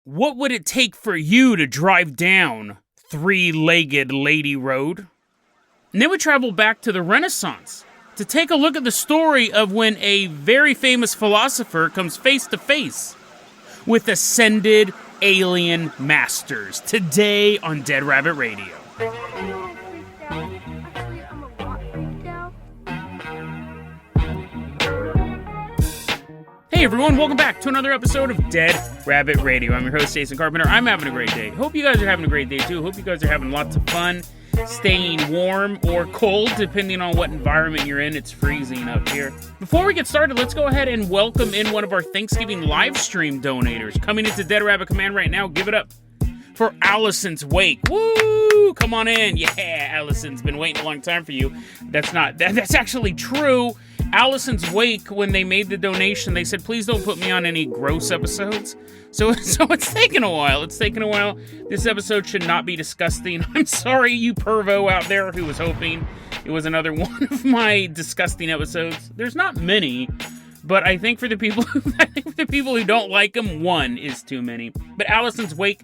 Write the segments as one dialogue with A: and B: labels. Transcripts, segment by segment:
A: What would it take for you to drive down three-legged lady road? And then we travel back to the Renaissance to take a look at the story of when a very famous philosopher comes face to face with ascended alien masters. Today on Dead Rabbit Radio. Hey everyone, welcome back to another episode of Dead Rabbit Radio. I'm your host, Jason Carpenter. I'm having a great day. Hope you guys are having a great day too. Hope you guys are having lots of fun, staying warm or cold, depending on what environment you're in. It's freezing up here. Before we get started, let's go ahead and welcome in one of our Thanksgiving live stream donators. Coming into Dead Rabbit Command right now, give it up for Allison's Wake. Woo! Come on in. Yeah, Allison's been waiting a long time for you. That's actually true. Allison's Wake, when they made the donation, they said, please don't put me on any gross episodes. So it's taken a while. This episode should not be disgusting. I'm sorry, you pervo out there who was hoping it was another one of my disgusting episodes. There's not many, but I think for the people who don't like them, one is too many. But Allison's Wake,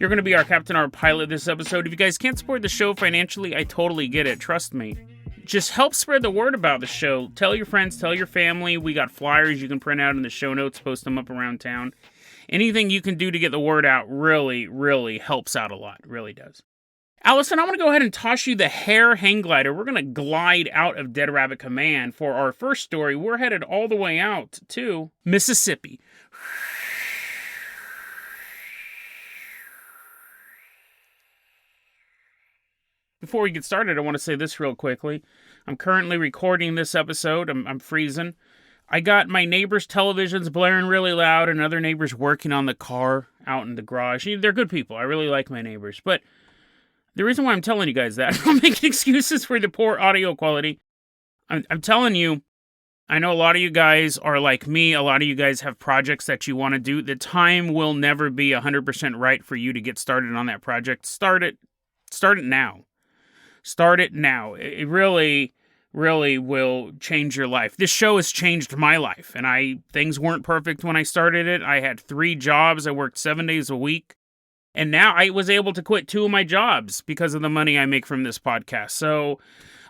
A: you're going to be our captain, our pilot this episode. If you guys can't support the show financially, I totally get it. Trust me. Just help spread the word about the show. Tell your friends, tell your family. We got flyers you can print out in the show notes, post them up around town. Anything you can do to get the word out really, really helps out a lot. It really does. Allison, I'm going to go ahead and toss you the hair hang glider. We're going to glide out of Dead Rabbit Command for our first story. We're headed all the way out to Mississippi. Before we get started, I want to say this real quickly. I'm currently recording this episode. I'm freezing. I got my neighbor's televisions blaring really loud and other neighbors working on the car out in the garage. They're good people. I really like my neighbors. But the reason why I'm telling you guys that, I'm making excuses for the poor audio quality. I'm telling you, I know a lot of you guys are like me. A lot of you guys have projects that you want to do. The time will never be 100% right for you to get started on that project. Start it now. Start it now. It really, really will change your life. This show has changed my life, and things weren't perfect when I started it. I had 3 jobs. I worked 7 days a week, and now I was able to quit 2 of my jobs because of the money I make from this podcast. So,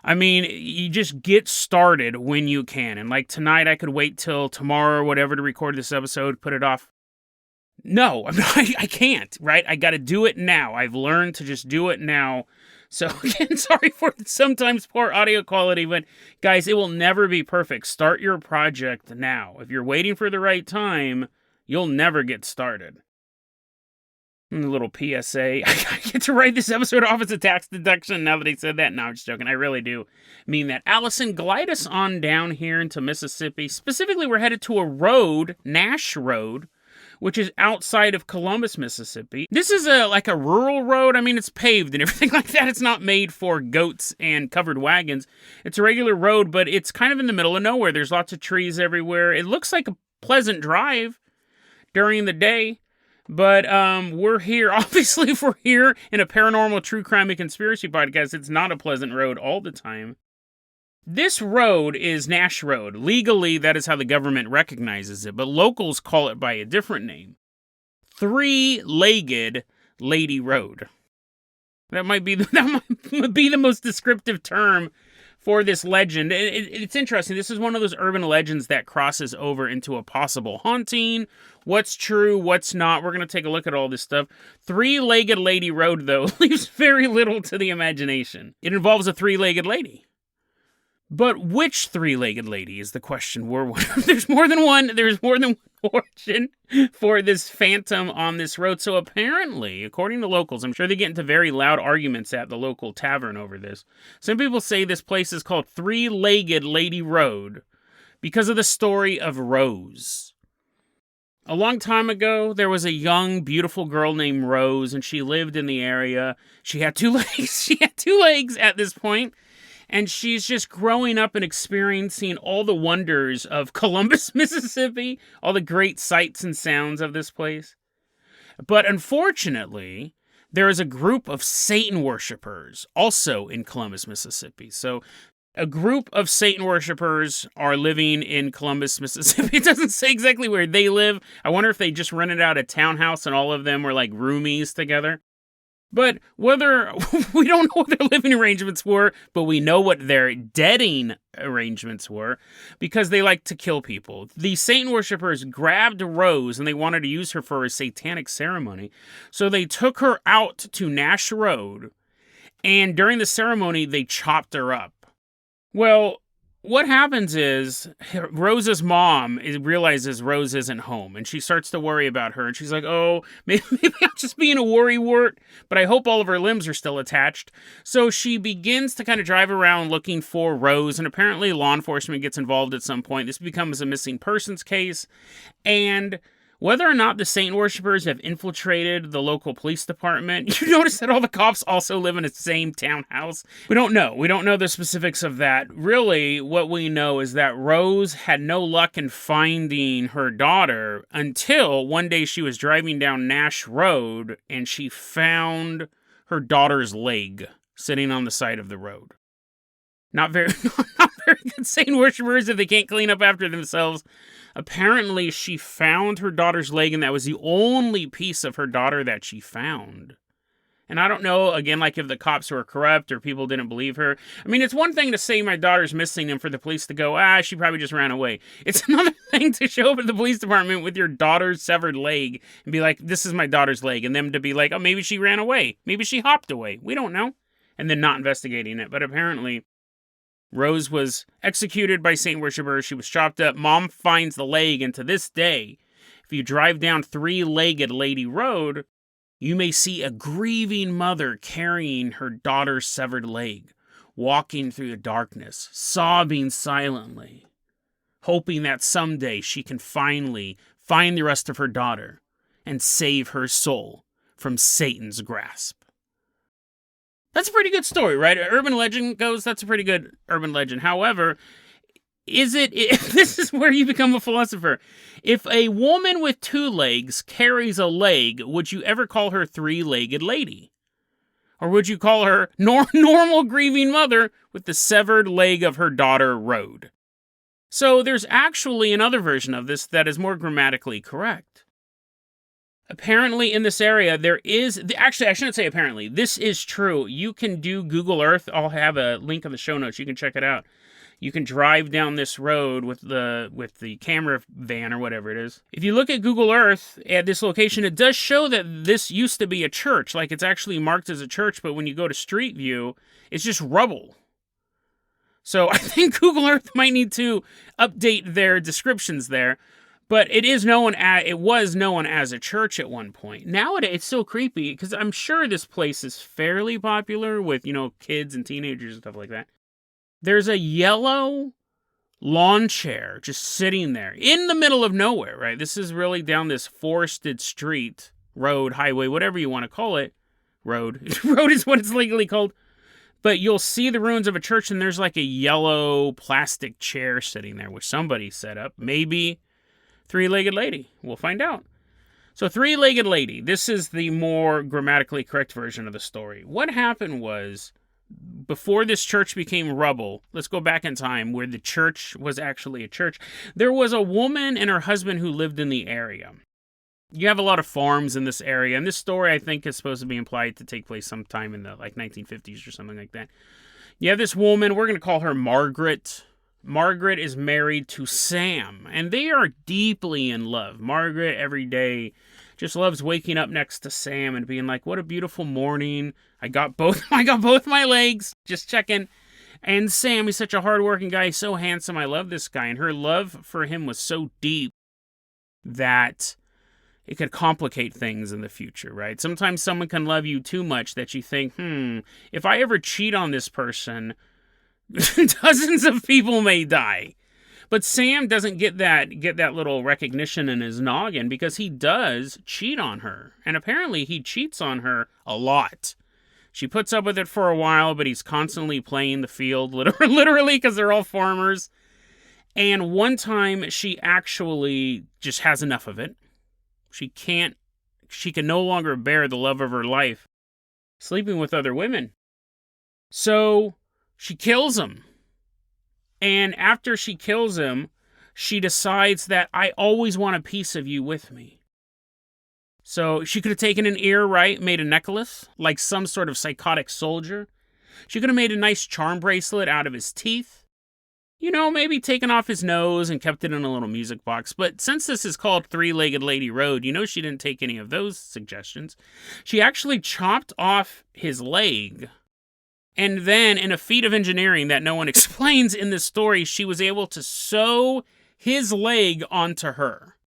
A: I mean, you just get started when you can. And like tonight, I could wait till tomorrow or whatever to record this episode, put it off. No, I can't, right? I got to do it now. I've learned to just do it now. So, again, sorry for sometimes poor audio quality, but guys, it will never be perfect. Start your project now. If you're waiting for the right time, you'll never get started. And a little PSA. I get to write this episode off as a tax deduction now that I said that. No, I'm just joking. I really do mean that. Allison, glide us on down here into Mississippi. Specifically, we're headed to a road, Nash Road, which is outside of Columbus, Mississippi. This is like a rural road. I mean, it's paved and everything like that. It's not made for goats and covered wagons. It's a regular road, but it's kind of in the middle of nowhere. There's lots of trees everywhere. It looks like a pleasant drive during the day, but we're here. Obviously, if we're here in a paranormal, true crime, and conspiracy podcast, it's not a pleasant road all the time. This road is Nash Road. Legally, that is how the government recognizes it, but locals call it by a different name. Three-legged lady road. That might be the most descriptive term for this legend. It's interesting. This is one of those urban legends that crosses over into a possible haunting. What's true, what's not. We're going to take a look at all this stuff. Three-legged lady road, though, leaves very little to the imagination. It involves a three-legged lady. But which three-legged lady is the question? There's more than one. There's more than one origin for this phantom on this road. So apparently, according to locals, I'm sure they get into very loud arguments at the local tavern over this. Some people say this place is called Three-Legged Lady Road because of the story of Rose. A long time ago, there was a young, beautiful girl named Rose, and she lived in the area. She had 2 legs. She had 2 legs at this point. And she's just growing up and experiencing all the wonders of Columbus, Mississippi, all the great sights and sounds of this place. But unfortunately, there is a group of Satan worshipers also in Columbus, Mississippi. So A group of Satan worshipers are living in Columbus, Mississippi. It doesn't say exactly where they live. I wonder if they just rented out a townhouse and all of them were like roomies together. But whether we don't know what their living arrangements were, but we know what their deading arrangements were because they like to kill people. The Satan worshipers grabbed Rose and they wanted to use her for a satanic ceremony. So they took her out to Nash Road, and during the ceremony, they chopped her up. Well, what happens is Rose's mom realizes Rose isn't home, and she starts to worry about her, and she's like, oh, maybe I'm just being a worrywart, but I hope all of her limbs are still attached. So she begins to kind of drive around looking for Rose, and apparently law enforcement gets involved at some point. This becomes a missing persons case, and whether or not the Satan worshipers have infiltrated the local police department, you notice that all the cops also live in the same townhouse. We don't know. We don't know the specifics of that. Really, what we know is that Rose had no luck in finding her daughter until one day she was driving down Nash Road and she found her daughter's leg sitting on the side of the road. Not very good Satan worshipers if they can't clean up after themselves. Apparently, she found her daughter's leg, and that was the only piece of her daughter that she found. And I don't know, again, like if the cops were corrupt or people didn't believe her. I mean, it's one thing to say my daughter's missing and for the police to go, she probably just ran away. It's another thing to show up at the police department with your daughter's severed leg and be like, this is my daughter's leg. And them to be like, oh, maybe she ran away. Maybe she hopped away. We don't know. And then not investigating it. But apparently Rose was executed by Satan worshipers. She was chopped up. Mom finds the leg, and to this day, if you drive down Three-Legged Lady Road, you may see a grieving mother carrying her daughter's severed leg, walking through the darkness, sobbing silently, hoping that someday she can finally find the rest of her daughter and save her soul from Satan's grasp. That's a pretty good story, right? Urban legend goes, that's a pretty good urban legend. However, this is where you become a philosopher. If a woman with two legs carries a leg, would you ever call her Three-Legged Lady? Or would you call her normal grieving mother with the severed leg of her daughter rode? So there's actually another version of this that is more grammatically correct. Apparently in this area there is, actually I shouldn't say apparently, this is true. You can do Google Earth. I'll have a link in the show notes. You can check it out. You can drive down this road with the camera van or whatever it is. If you look at Google Earth at this location, it does show that this used to be a church. Like it's actually marked as a church, but when you go to Street View, it's just rubble. So I think Google Earth might need to update their descriptions there. But it was known as a church at one point. Nowadays, it's so creepy because I'm sure this place is fairly popular with, kids and teenagers and stuff like that. There's a yellow lawn chair just sitting there in the middle of nowhere, right? This is really down this forested street, road, highway, whatever you want to call it. Road. Road is what it's legally called. But you'll see the ruins of a church and there's like a yellow plastic chair sitting there, which somebody set up. Maybe Three-Legged Lady. We'll find out. So Three-Legged Lady. This is the more grammatically correct version of the story. What happened was, before this church became rubble, let's go back in time where the church was actually a church, there was a woman and her husband who lived in the area. You have a lot of farms in this area, and this story, I think, is supposed to be implied to take place sometime in the 1950s or something like that. You have this woman, we're going to call her Margaret. Margaret is married to Sam, and they are deeply in love. Margaret, every day, just loves waking up next to Sam and being like, what a beautiful morning. I got both my legs, just checking. And Sam, he's such a hardworking guy, he's so handsome. I love this guy. And her love for him was so deep that it could complicate things in the future, right? Sometimes someone can love you too much that you think, if I ever cheat on this person, dozens of people may die. But Sam doesn't get that little recognition in his noggin because he does cheat on her. And apparently he cheats on her a lot. She puts up with it for a while, but he's constantly playing the field, literally, because they're all farmers. And one time she actually just has enough of it. She can no longer bear the love of her life sleeping with other women. So she kills him. And after she kills him, she decides that I always want a piece of you with me. So she could have taken an ear, right? Made a necklace, like some sort of psychotic soldier. She could have made a nice charm bracelet out of his teeth. You know, maybe taken off his nose and kept it in a little music box. But since this is called Three-Legged Lady Road, you know she didn't take any of those suggestions. She actually chopped off his leg. And then, in a feat of engineering that no one explains in this story, she was able to sew his leg onto her.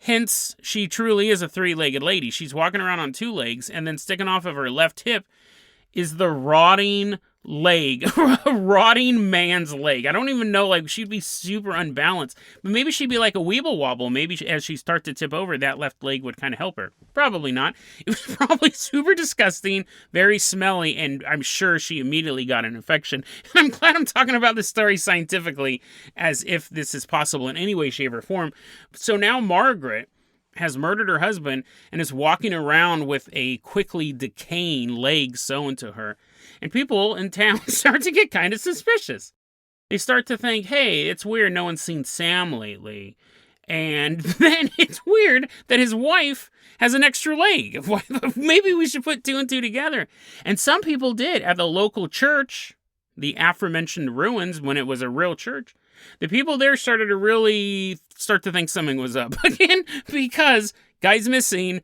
A: Hence, she truly is a three-legged lady. She's walking around on two legs, and then sticking off of her left hip is the rotting leg, a rotting man's leg. I don't even know, like, she'd be super unbalanced. But maybe she'd be like a weeble wobble. Maybe as she starts to tip over, that left leg would kind of help her. Probably not. It was probably super disgusting, very smelly, and I'm sure she immediately got an infection. And I'm glad I'm talking about this story scientifically, as if this is possible in any way, shape, or form. So now Margaret has murdered her husband and is walking around with a quickly decaying leg sewn to her. And people in town start to get kind of suspicious. They start to think, hey, it's weird no one's seen Sam lately. And then it's weird that his wife has an extra leg. Maybe we should put two and two together. And some people did at the local church, the aforementioned ruins, when it was a real church. The people there started to really start to think something was up. Again, because guy's missing,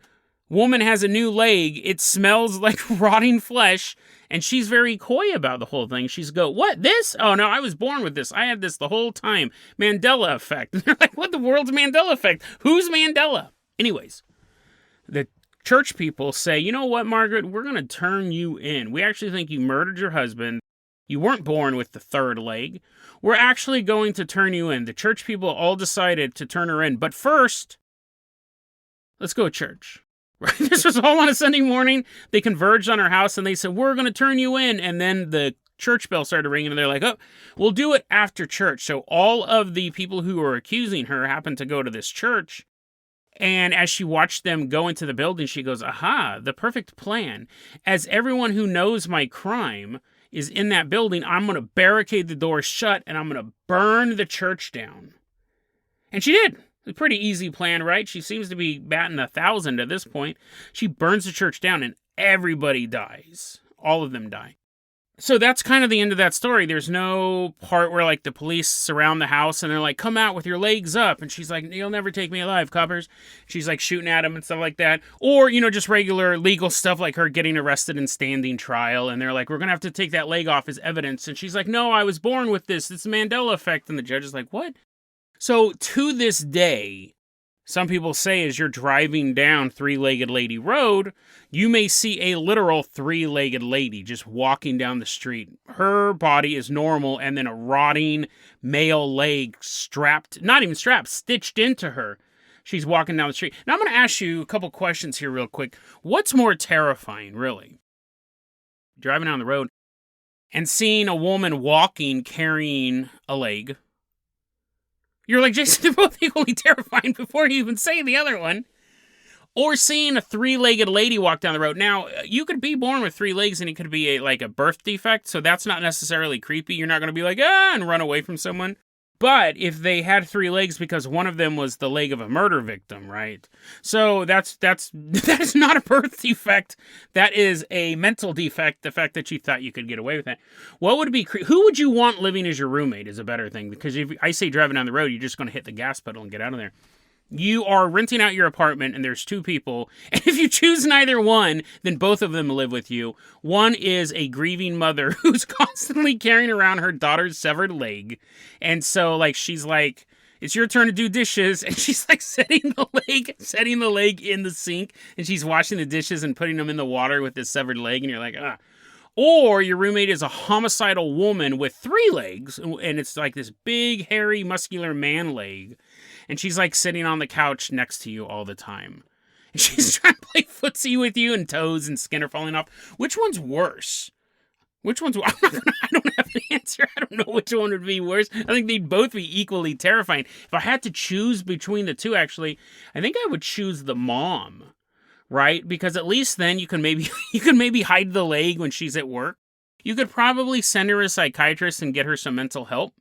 A: woman has a new leg, it smells like rotting flesh, and she's very coy about the whole thing. She's what, this? Oh no, I was born with this. I had this the whole time. Mandela effect. And they're like, what the world's Mandela effect? Who's Mandela? Anyways, the church people say, you know what, Margaret? We're going to turn you in. We actually think you murdered your husband. You weren't born with the third leg. We're actually going to turn you in. The church people all decided to turn her in. But first, let's go to church. Right? This was all on a Sunday morning. They converged on her house and they said, we're going to turn you in. And then the church bell started ringing and they're like, oh, we'll do it after church. So all of the people who were accusing her happened to go to this church. And as she watched them go into the building, she goes, aha, the perfect plan. As everyone who knows my crime is in that building, I'm going to barricade the doors shut and I'm going to burn the church down. And she did. It's a pretty easy plan, right? She seems to be batting 1,000 at this point. She burns the church down and everybody dies. All of them die. So that's kind of the end of that story. There's no part where, like, the police surround the house and they're like, come out with your legs up. And she's like, you'll never take me alive, coppers. She's, like, shooting at him and stuff like that. Or, you know, just regular legal stuff like her getting arrested and standing trial. And they're like, we're going to have to take that leg off as evidence. And she's like, no, I was born with this. It's the Mandela effect. And the judge is like, what? So to this day, some people say as you're driving down Three-Legged Lady Road, you may see a literal three-legged lady just walking down the street. Her body is normal, and then a rotting male leg strapped, not even strapped, stitched into her. She's walking down the street. Now I'm going to ask you a couple questions here real quick. What's more terrifying, really? Driving down the road and seeing a woman walking carrying a leg. You're like, Jason, they're both equally terrifying before you even say the other one. Or seeing a three-legged lady walk down the road. Now, you could be born with three legs and it could be like a birth defect, so that's not necessarily creepy. You're not going to be like, and run away from someone. But if they had three legs because one of them was the leg of a murder victim, right? So that is not a birth defect. That is a mental defect, the fact that you thought you could get away with that. What would be who would you want living as your roommate is a better thing, because if I say driving down the road, you're just going to hit the gas pedal and get out of there. You are renting out your apartment and there's two people, and if you choose neither one, then both of them live with you. One is a grieving mother who's constantly carrying around her daughter's severed leg, and so like she's like, it's your turn to do dishes, and she's like setting the leg in the sink, and she's washing the dishes and putting them in the water with this severed leg, and you're like, ah. Or your roommate is a homicidal woman with three legs, and it's like this big, hairy, muscular man leg. And she's like sitting on the couch next to you all the time. And she's trying to play footsie with you, and toes and skin are falling off. Which one's worse? I don't have an answer. I don't know which one would be worse. I think they'd both be equally terrifying. If I had to choose between the two, actually, I think I would choose the mom. Right? Because at least then you can maybe hide the leg when she's at work. You could probably send her a psychiatrist and get her some mental help.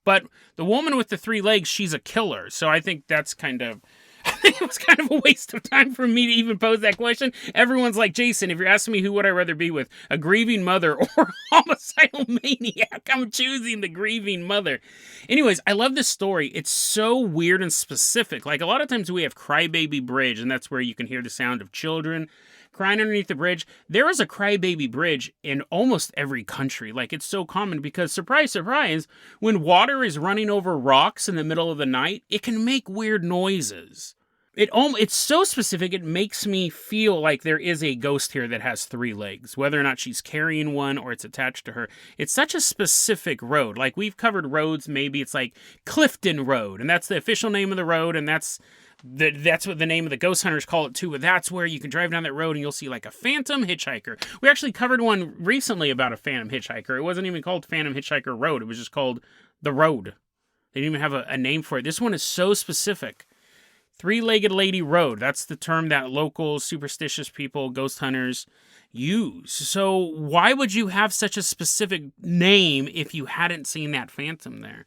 A: But the woman with the 3 legs, she's a killer. So I think that's kind of... I think it was kind of a waste of time for me to even pose that question. Everyone's like, Jason, if you're asking me who would I rather be with, a grieving mother or a homicidal maniac, I'm choosing the grieving mother. Anyways, I love this story. It's so weird and specific. Like, a lot of times we have Crybaby Bridge, and that's where you can hear the sound of children crying underneath the bridge. There is a Crybaby Bridge in almost every country. Like, it's so common because, surprise, surprise, when water is running over rocks in the middle of the night, it can make weird noises. It's so specific, it makes me feel like there is a ghost here that has 3 legs, whether or not she's carrying one or it's attached to her. It's such a specific road. Like, we've covered roads, maybe it's like Clifton Road, and that's the official name of the road, and that's what the name of the ghost hunters call it too, but that's where you can drive down that road and you'll see like a phantom hitchhiker. We actually covered one recently about a phantom hitchhiker. It wasn't even called Phantom Hitchhiker Road, it was just called The Road. They didn't even have a name for it. This one is so specific. 3-legged lady road. That's the term that local superstitious people, ghost hunters, use. So why would you have such a specific name if you hadn't seen that phantom there?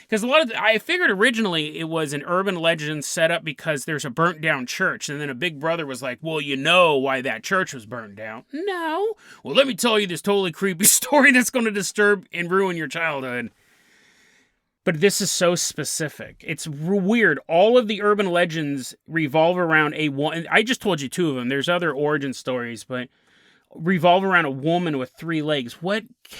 A: Because I figured originally it was an urban legend set up because there's a burnt down church, and then a big brother was like, well, you know why that church was burned down. No. Well, let me tell you this totally creepy story that's going to disturb and ruin your childhood. But this is so specific. It's weird. All of the urban legends revolve around I just told you 2 of them. There's other origin stories, but revolve around a woman with 3 legs.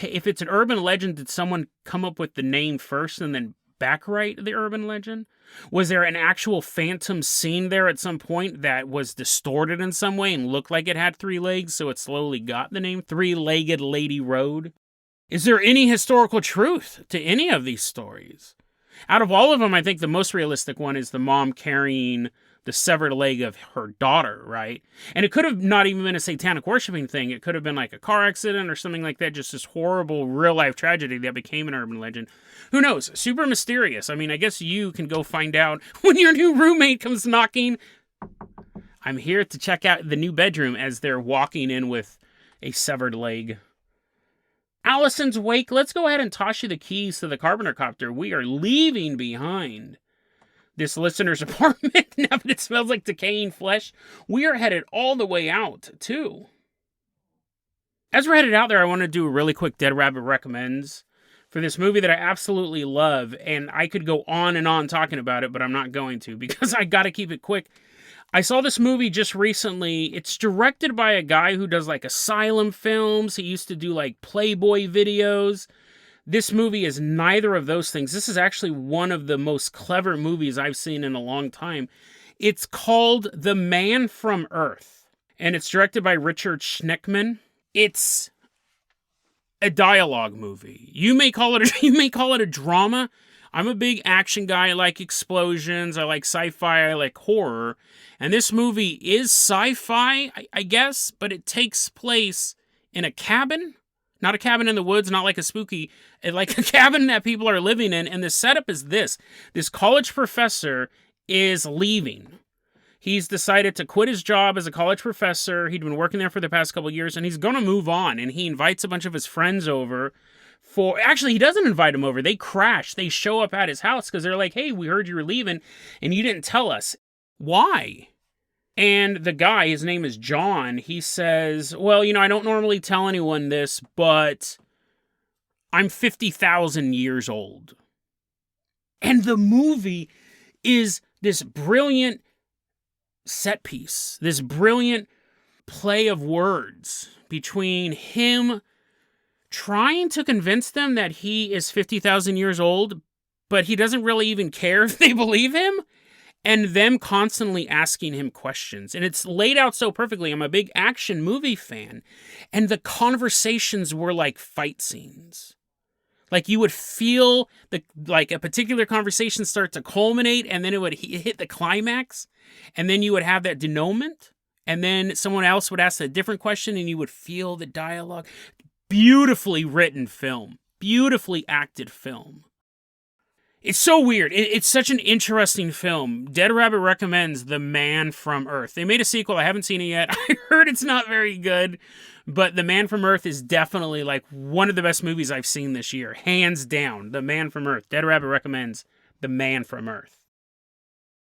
A: If it's an urban legend, did someone come up with the name first and then backwrite the urban legend? Was there an actual phantom seen there at some point that was distorted in some way and looked like it had 3 legs, so it slowly got the name 3-legged lady road? Is there any historical truth to any of these stories? Out of all of them, I think the most realistic one is the mom carrying the severed leg of her daughter, right? And it could have not even been a satanic worshiping thing. It could have been like a car accident or something like that, just this horrible real-life tragedy that became an urban legend. Who knows? Super mysterious. I mean, I guess you can go find out when your new roommate comes knocking. I'm here to check out the new bedroom as they're walking in with a severed leg. Allison's wake. Let's go ahead and toss you the keys to the Carpenter Copter. We are leaving behind this listener's apartment now that it smells like decaying flesh. We are headed all the way out, too. As we're headed out there, I want to do a really quick Dead Rabbit recommends for this movie that I absolutely love. And I could go on and on talking about it, but I'm not going to because I got to keep it quick. I saw this movie just recently. It's directed by a guy who does like asylum films. He used to do like Playboy videos. This movie is neither of those things. This is actually one of the most clever movies I've seen in a long time. It's called The Man from Earth, and it's directed by Richard Schneckman. It's a dialogue movie. You may call it a drama. I'm a big action guy. I like explosions. I like sci-fi. I like horror. And this movie is sci-fi, I guess, but it takes place in a cabin. Not a cabin in the woods, not like like a cabin that people are living in. And the setup is this. This college professor is leaving. He's decided to quit his job as a college professor. He'd been working there for the past couple of years, and he's going to move on. And he invites a bunch of his friends over. Actually, he doesn't invite them over. They crash. They show up at his house because they're like, hey, we heard you were leaving, and you didn't tell us. Why? And the guy, his name is John, he says, well, I don't normally tell anyone this, but I'm 50,000 years old. And the movie is this brilliant set piece, this brilliant play of words between him trying to convince them that he is 50,000 years old, but he doesn't really even care if they believe him, and them constantly asking him questions. And it's laid out so perfectly. I'm a big action movie fan, and the conversations were like fight scenes. Like you would feel like a particular conversation start to culminate, and then it would hit the climax, and then you would have that denouement, and then someone else would ask a different question, and you would feel the dialogue. Beautifully written film. Beautifully acted film. It's so weird. It's such an interesting film. Dead Rabbit recommends The Man from Earth. They made a sequel. I haven't seen it yet. I heard it's not very good, but The Man from Earth is definitely like one of the best movies I've seen this year. Hands down, The Man from Earth. Dead Rabbit recommends The Man from Earth.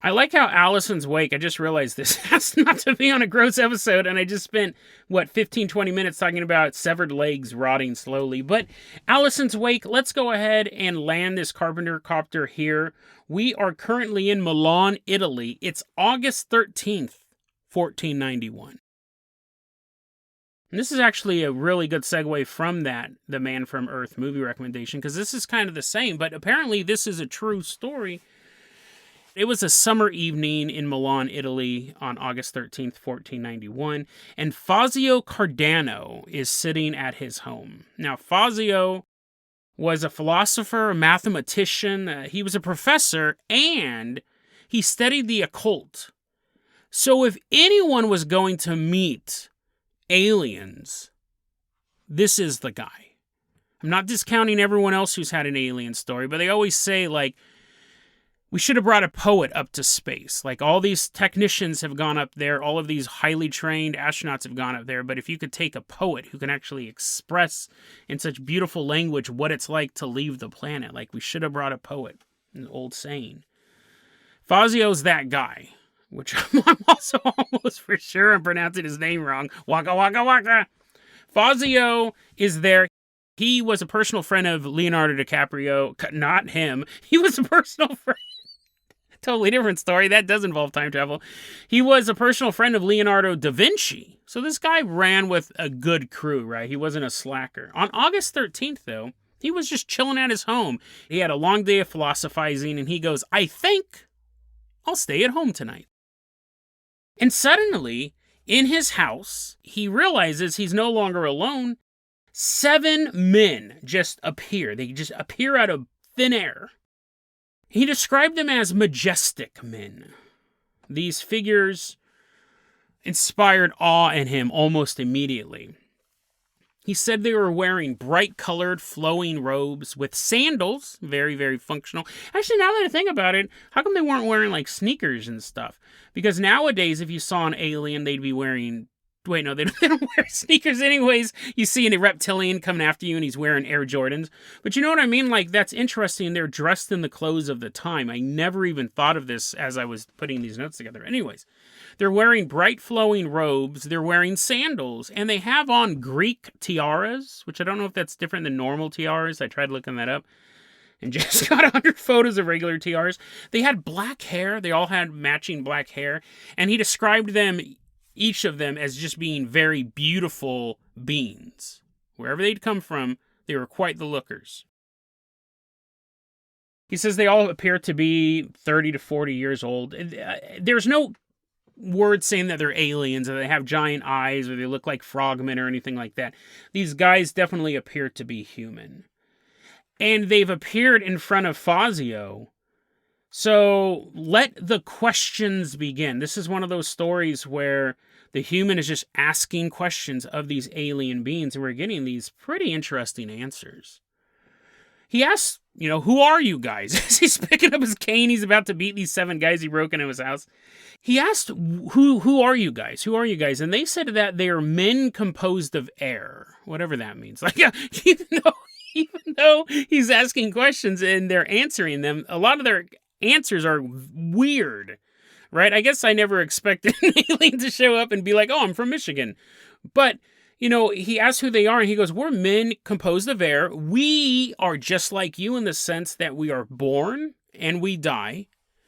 A: I like how Allison's Wake, I just realized this has not to be on a gross episode, and I just spent, 15-20 minutes talking about severed legs rotting slowly. But Allison's Wake, let's go ahead and land this Carpenter copter here. We are currently in Milan, Italy. It's August 13th, 1491. And this is actually a really good segue from that The Man from Earth movie recommendation, because this is kind of the same, but apparently this is a true story. It was a summer evening in Milan, Italy on August 13th, 1491, and Fazio Cardano is sitting at his home. Now, Fazio was a philosopher, a mathematician, he was a professor, and he studied the occult. So if anyone was going to meet aliens, this is the guy. I'm not discounting everyone else who's had an alien story, but they always say, like, we should have brought a poet up to space. Like, all these technicians have gone up there, all of these highly trained astronauts have gone up there, but if you could take a poet who can actually express in such beautiful language what it's like to leave the planet, like, we should have brought a poet, an old saying. Fazio's that guy, which I'm also almost for sure I'm pronouncing his name wrong. Waka waka waka. Fazio is there. He was a personal friend of Leonardo DiCaprio. Not him. He was a personal friend. Totally different story. That does involve time travel. He was a personal friend of Leonardo da Vinci. So this guy ran with a good crew, right? He wasn't a slacker. On August 13th, though, he was just chilling at his home. He had a long day of philosophizing, and he goes, I think I'll stay at home tonight. And suddenly, in his house, he realizes he's no longer alone. 7 men just appear. They just appear out of thin air. He described them as majestic men. These figures inspired awe in him almost immediately. He said they were wearing bright-colored, flowing robes with sandals, very, very functional. Actually, now that I think about it, how come they weren't wearing, like, sneakers and stuff? Because nowadays, if you saw an alien, they'd be wearing... Wait, no, they don't wear sneakers anyways. You see a reptilian coming after you and he's wearing Air Jordans. But you know what I mean? Like, that's interesting. They're dressed in the clothes of the time. I never even thought of this as I was putting these notes together. Anyways, they're wearing bright flowing robes. They're wearing sandals. And they have on Greek tiaras, which I don't know if that's different than normal tiaras. I tried looking that up and just got 100 photos of regular tiaras. They had black hair. They all had matching black hair. And he described them, each of them, as just being very beautiful beings. Wherever they'd come from, they were quite the lookers. He says they all appear to be 30 to 40 years old. There's no word saying that they're aliens or they have giant eyes or they look like frogmen or anything like that. These guys definitely appear to be human. And they've appeared in front of Fazio. So let the questions begin. This is one of those stories where the human is just asking questions of these alien beings, and we're getting these pretty interesting answers. He asks, who are you guys? As he's picking up his cane, he's about to beat these 7 guys he broke into his house. He asked, who are you guys? Who are you guys? And they said that they are men composed of air, whatever that means. Like, even though he's asking questions and they're answering them, a lot of their answers are weird, right? I guess I never expected an alien to show up and be like, oh, I'm from Michigan. But, he asks who they are, and he goes, we're men composed of air. We are just like you in the sense that we are born and we die.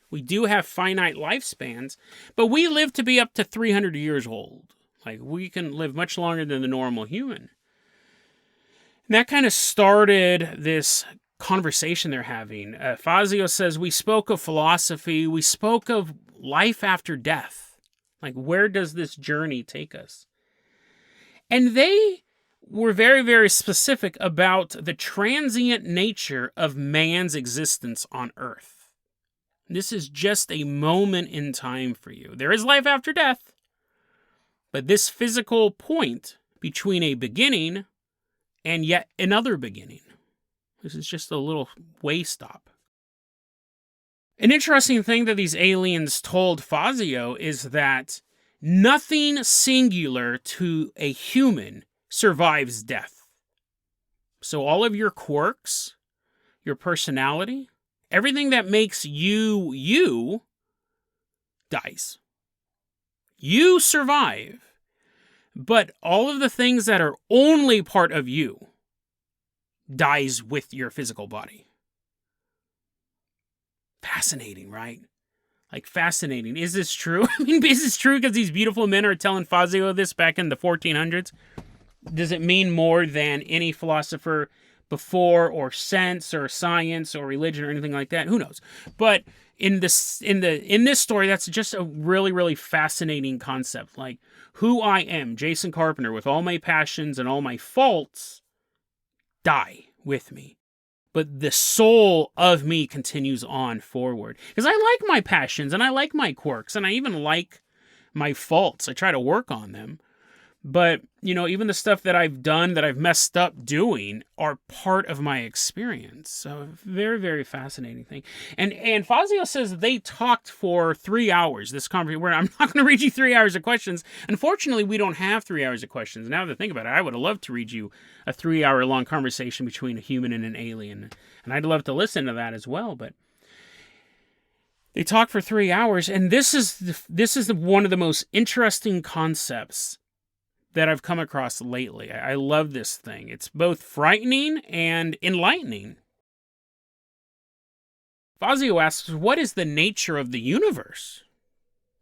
A: We do have finite lifespans, but we live to be up to 300 years old. Like, we can live much longer than the normal human. And that kind of started this conversation they're having. Fazio says, we spoke of philosophy, we spoke of life after death. Like, where does this journey take us? And they were very, very specific about the transient nature of man's existence on Earth. This is just a moment in time for you. There is life after death, but this physical point between a beginning and yet another beginning. This is just a little way stop. An interesting thing that these aliens told Fazio is that nothing singular to a human survives death. So all of your quirks, your personality, everything that makes you, you, dies. You survive, but all of the things that are only part of you dies with your physical body. Fascinating, right? Like, fascinating. Is this true? I mean, is this true because these beautiful men are telling Fazio this back in the 1400s? Does it mean more than any philosopher before, or sense, or science, or religion, or anything like that? Who knows? But in this story, that's just a really, really fascinating concept. Like, who I am, Jason Carpenter, with all my passions and all my faults, die with me. But the soul of me continues on forward. Because I like my passions, and I like my quirks, and I even like my faults. I try to work on them. But, you know, even the stuff that I've done, that I've messed up doing, are part of my experience. So, very, very fascinating thing. And Fazio says they talked for 3 hours, this conversation, where I'm not going to read you 3 hours of questions. Unfortunately, we don't have 3 hours of questions. Now that I think about it, I would have loved to read you a 3-hour-long conversation between a human and an alien. And I'd love to listen to that as well, but they talk for 3 hours, and this is one of the most interesting concepts that I've come across lately. I love this thing. It's both frightening and enlightening. Fazio asks, what is the nature of the universe?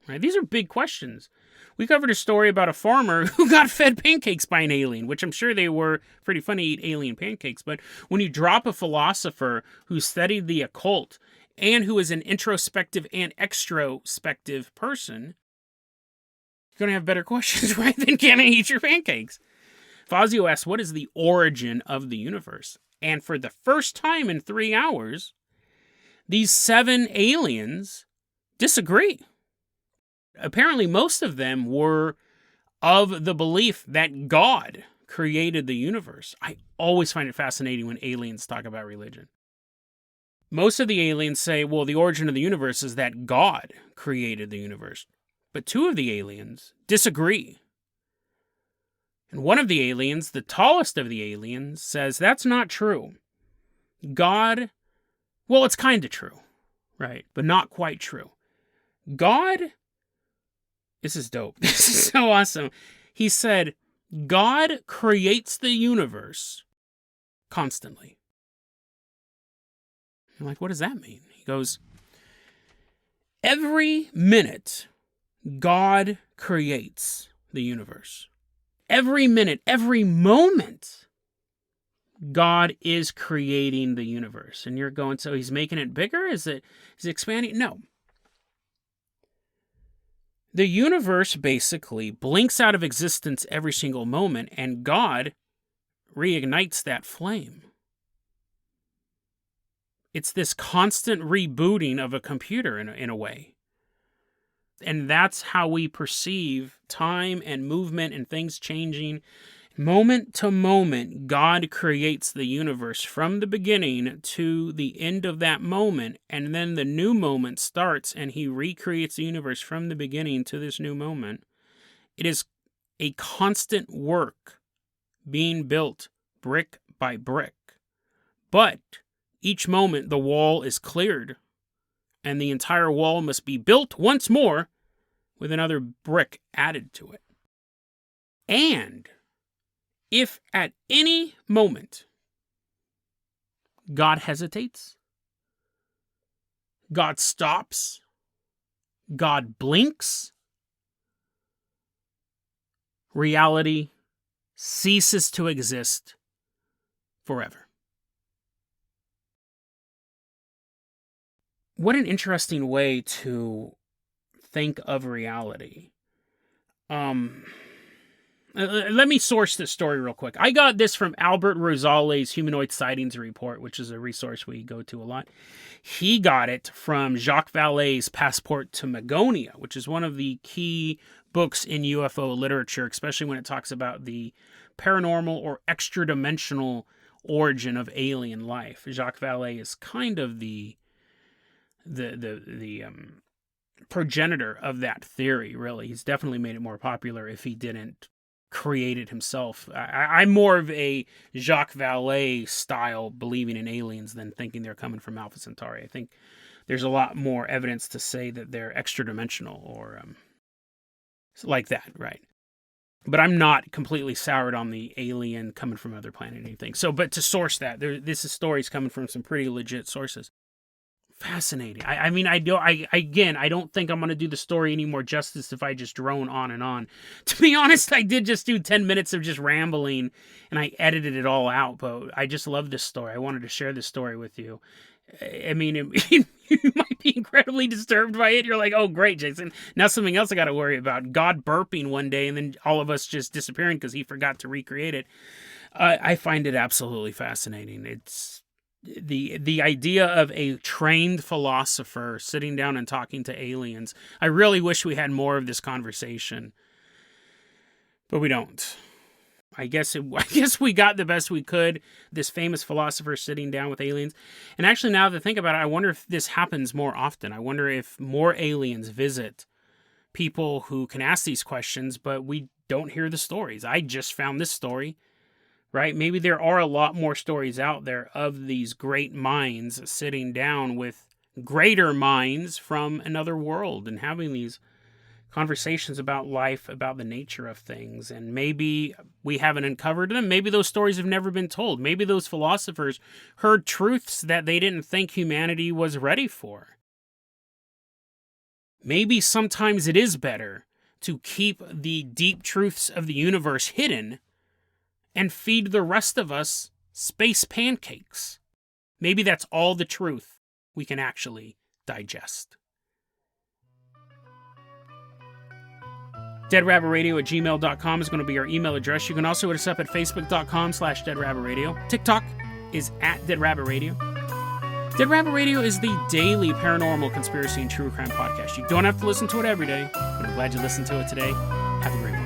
A: Right? These are big questions. We covered a story about a farmer who got fed pancakes by an alien, which I'm sure they were pretty funny to eat alien pancakes. But when you drop a philosopher who studied the occult and who is an introspective and extrospective person, you're going to have better questions, right? Than can I eat your pancakes? Fazio asks, what is the origin of the universe? And for the first time in 3 hours, these 7 aliens disagree. Apparently, most of them were of the belief that God created the universe. I always find it fascinating when aliens talk about religion. Most of the aliens say, well, the origin of the universe is that God created the universe. But 2 of the aliens disagree. And one of the aliens, the tallest of the aliens, says that's not true. God, well, it's kind of true, right? But not quite true. God, this is dope. This is so awesome. He said, God creates the universe constantly. I'm like, what does that mean? He goes, every minute, God creates the universe. Every minute, every moment, God is creating the universe. And you're going, so he's making it bigger? Is it expanding? No. The universe basically blinks out of existence every single moment, and God reignites that flame. It's this constant rebooting of a computer in a way. And that's how we perceive time and movement and things changing. Moment to moment, God creates the universe from the beginning to the end of that moment. And then the new moment starts and he recreates the universe from the beginning to this new moment. It is a constant work being built brick by brick. But each moment the wall is cleared. And the entire wall must be built once more with another brick added to it. And if at any moment God hesitates, God stops, God blinks, reality ceases to exist forever. What an interesting way to think of reality. Let me source this story real quick. I got this from Albert Rosales' Humanoid Sightings Report, which is a resource we go to a lot. He got it from Jacques Vallée's Passport to Magonia, which is one of the key books in UFO literature, especially when it talks about the paranormal or extra-dimensional origin of alien life. Jacques Vallée is kind of the the progenitor of that theory, really. He's definitely made it more popular if he didn't create it himself. I'm more of a Jacques Vallée style believing in aliens than thinking they're coming from Alpha Centauri. I think there's a lot more evidence to say that they're extra-dimensional or like that, right? But I'm not completely soured on the alien coming from other planet or anything. So, but to source that, this is stories coming from some pretty legit sources. Fascinating. I mean, I don't think I'm going to do the story any more justice if I just drone on and on. To be honest, I did just do 10 minutes of just rambling, and I edited it all out, but I just love this story. I wanted to share this story with you. I mean, you might be incredibly disturbed by it. You're like, oh, great, Jason. Now something else I got to worry about. God burping one day and then all of us just disappearing because he forgot to recreate it. I find it absolutely fascinating. It's the idea of a trained philosopher sitting down and talking to aliens. I really wish we had more of this conversation, but we don't. I guess we got the best we could. This famous philosopher sitting down with aliens. And actually, now that I think about it, I wonder if this happens more often. I wonder if more aliens visit people who can ask these questions, but we don't hear the stories. I just found this story, right? Maybe there are a lot more stories out there of these great minds sitting down with greater minds from another world and having these conversations about life, about the nature of things. And maybe we haven't uncovered them. Maybe those stories have never been told. Maybe those philosophers heard truths that they didn't think humanity was ready for. Maybe sometimes it is better to keep the deep truths of the universe hidden and feed the rest of us space pancakes. Maybe that's all the truth we can actually digest. deadrabbitradio@gmail.com is going to be our email address. You can also hit us up at facebook.com/deadrabbitradio. TikTok is @deadrabbitradio. Dead Rabbit Radio is the daily paranormal conspiracy and true crime podcast. You don't have to listen to it every day, but I'm glad you listened to it today. Have a great day.